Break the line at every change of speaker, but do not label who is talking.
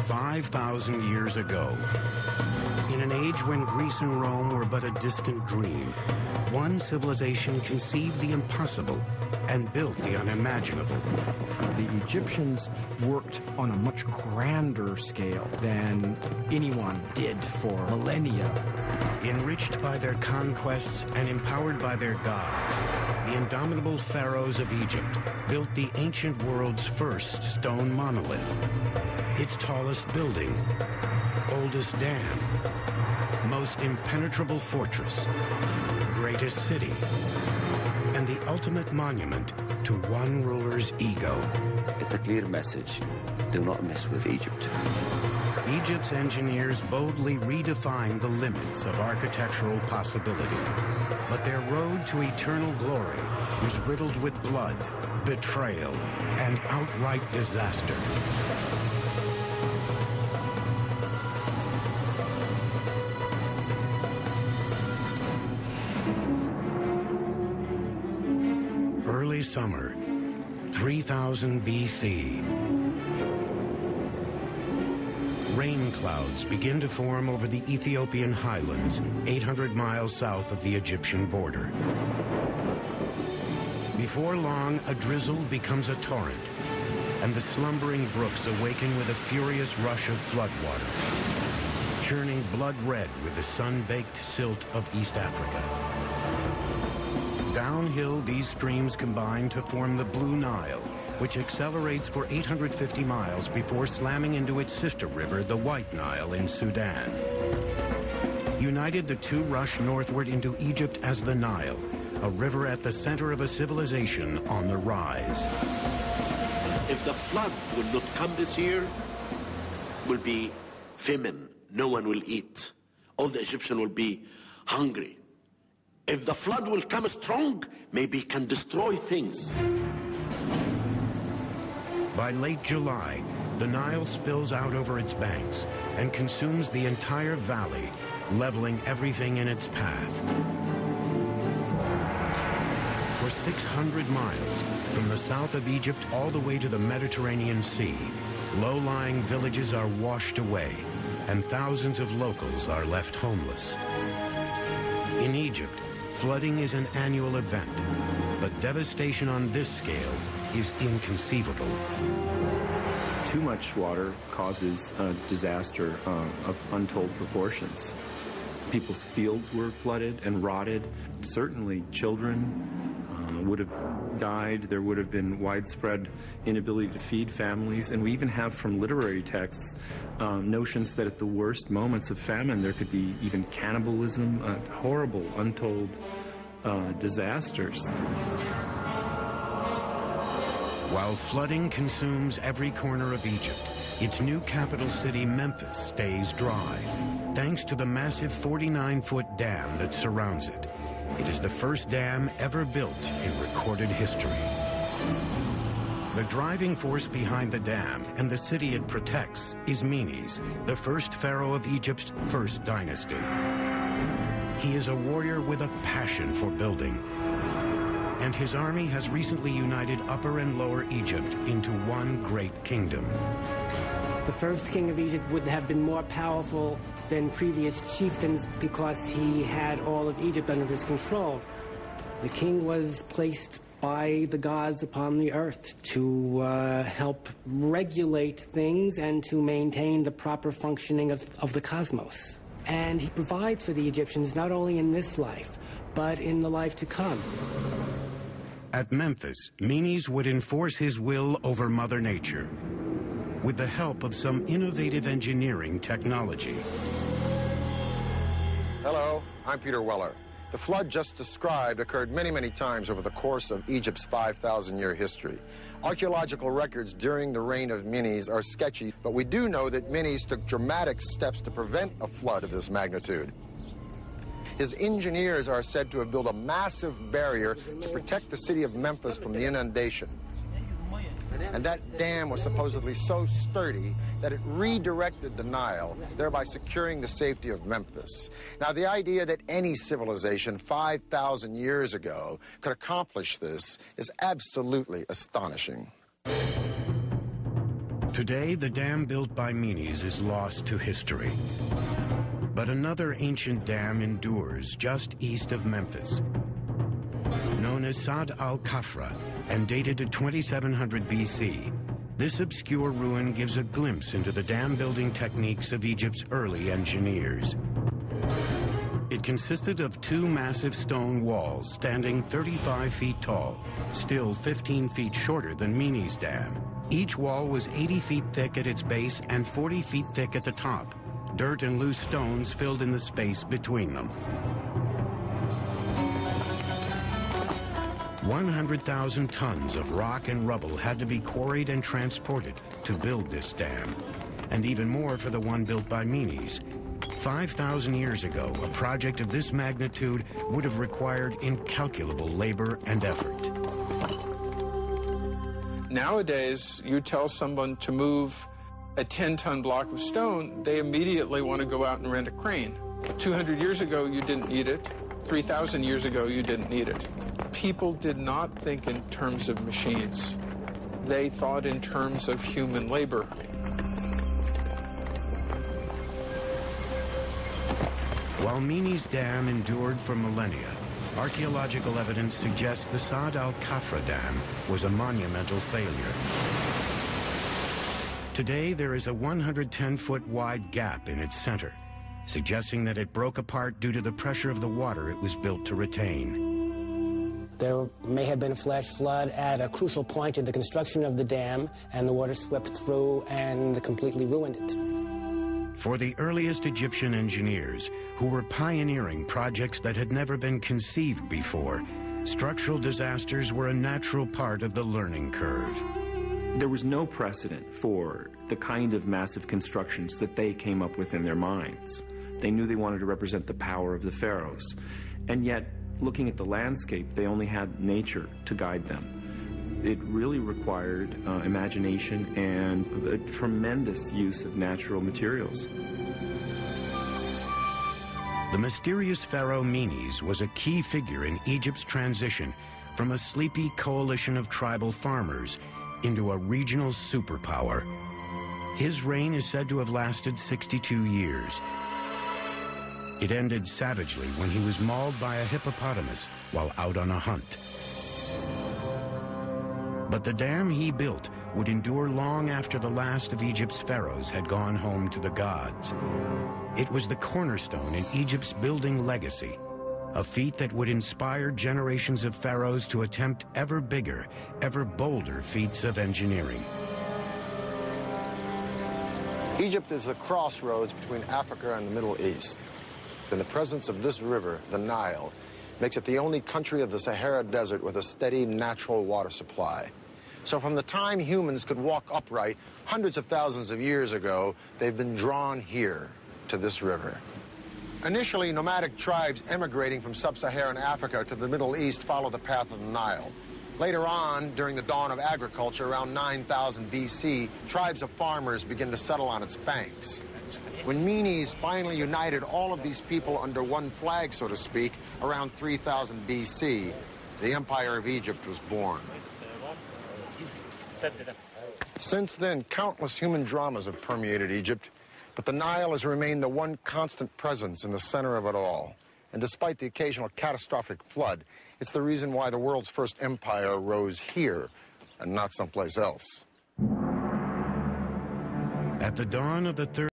5,000 years ago, in an age when Greece and Rome were but a distant dream, one civilization conceived the impossible and built the unimaginable.
The Egyptians worked on a much grander scale than anyone did for millennia.
Enriched by their conquests and empowered by their gods, the indomitable pharaohs of Egypt built the ancient world's first stone monolith. Its tallest building, oldest dam, most impenetrable fortress, greatest city, and the ultimate monument to one ruler's ego.
It's a clear message. Do not mess with Egypt.
Egypt's engineers boldly redefined the limits of architectural possibility. But their road to eternal glory was riddled with blood, betrayal, and outright disaster. Early summer, 3000 BC. Rain clouds begin to form over the Ethiopian highlands, 800 miles south of the Egyptian border. Before long, a drizzle becomes a torrent, and the slumbering brooks awaken with a furious rush of floodwater, churning blood red with the sun-baked silt of East Africa. Downhill, these streams combine to form the Blue Nile, which accelerates for 850 miles before slamming into its sister river, the White Nile, in Sudan. United, the two rush northward into Egypt as the Nile, a river at the center of a civilization on the rise.
If the flood will not come this year, will be famine. No one will eat. All the Egyptians will be hungry. If the flood will come strong, maybe it can destroy things.
By late July, the Nile spills out over its banks and consumes the entire valley, leveling everything in its path. For 600 miles, from the south of Egypt all the way to the Mediterranean Sea, low-lying villages are washed away, and thousands of locals are left homeless. In Egypt, flooding is an annual event, but devastation on this scale is inconceivable.
Too much water causes a disaster of untold proportions. People's fields were flooded and rotted. Certainly children would have died. There would have been widespread inability to feed families. And we even have from literary texts notions that at the worst moments of famine there could be even cannibalism, horrible, untold disasters.
While flooding consumes every corner of Egypt, its new capital city, Memphis, stays dry, thanks to the massive 49-foot dam that surrounds it. It is the first dam ever built in recorded history. The driving force behind the dam and the city it protects is Menes, the first pharaoh of Egypt's first dynasty. He is a warrior with a passion for building, and his army has recently united Upper and Lower Egypt into one great kingdom.
The first king of Egypt would have been more powerful than previous chieftains because he had all of Egypt under his control. The king was placed by the gods upon the earth to help regulate things and to maintain the proper functioning of the cosmos. And he provides for the Egyptians not only in this life, but in the life to come.
At Memphis, Menes would enforce his will over Mother Nature with the help of some innovative engineering technology.
Hello, I'm Peter Weller. The flood just described occurred many, many times over the course of Egypt's 5,000-year history. Archaeological records during the reign of Menes are sketchy, but we do know that Menes took dramatic steps to prevent a flood of this magnitude. His engineers are said to have built a massive barrier to protect the city of Memphis from the inundation. And that dam was supposedly so sturdy that it redirected the Nile, thereby securing the safety of Memphis. Now, the idea that any civilization 5,000 years ago could accomplish this is absolutely astonishing.
Today, the dam built by Menes is lost to history. But another ancient dam endures just east of Memphis. Known as Sad al-Khafra and dated to 2700 BC, this obscure ruin gives a glimpse into the dam building techniques of Egypt's early engineers. It consisted of two massive stone walls standing 35 feet tall, still 15 feet shorter than Menes Dam. Each wall was 80 feet thick at its base and 40 feet thick at the top. Dirt and loose stones filled in the space between them. 100,000 tons of rock and rubble had to be quarried and transported to build this dam, and even more for the one built by Menes. 5,000 years ago, a project of this magnitude would have required incalculable labor and effort.
Nowadays, you tell someone to move a 10-ton block of stone, they immediately want to go out and rent a crane. 200 years ago, you didn't need it. 3,000 years ago, you didn't need it. People did not think in terms of machines. They thought in terms of human labor.
While Menes Dam endured for millennia, archaeological evidence suggests the Sad al-Khafra Dam was a monumental failure. Today, there is a 110-foot wide gap in its center, suggesting that it broke apart due to the pressure of the water it was built to retain.
There may have been a flash flood at a crucial point in the construction of the dam, and the water swept through and completely ruined it.
For the earliest Egyptian engineers, who were pioneering projects that had never been conceived before, structural disasters were a natural part of the learning curve.
There was no precedent for the kind of massive constructions that they came up with in their minds. They knew they wanted to represent the power of the pharaohs. And yet, looking at the landscape, they only had nature to guide them. It really required imagination and a tremendous use of natural materials.
The mysterious pharaoh Menes was a key figure in Egypt's transition from a sleepy coalition of tribal farmers into a regional superpower. His reign is said to have lasted 62 years. It ended savagely when he was mauled by a hippopotamus while out on a hunt. But the dam he built would endure long after the last of Egypt's pharaohs had gone home to the gods. It was the cornerstone in Egypt's building legacy, a feat that would inspire generations of pharaohs to attempt ever bigger, ever bolder feats of engineering.
Egypt is the crossroads between Africa and the Middle East. And the presence of this river, the Nile, makes it the only country of the Sahara Desert with a steady natural water supply. So from the time humans could walk upright hundreds of thousands of years ago, they've been drawn here to this river. Initially, nomadic tribes emigrating from sub-Saharan Africa to the Middle East followed the path of the Nile. Later on, during the dawn of agriculture, around 9,000 BC, tribes of farmers began to settle on its banks. When Menes finally united all of these people under one flag, so to speak, around 3000 BC, the Empire of Egypt was born. Since then, countless human dramas have permeated Egypt, but the Nile has remained the one constant presence in the center of it all. And despite the occasional catastrophic flood, it's the reason why the world's first empire rose here and not someplace else.
At the dawn of the third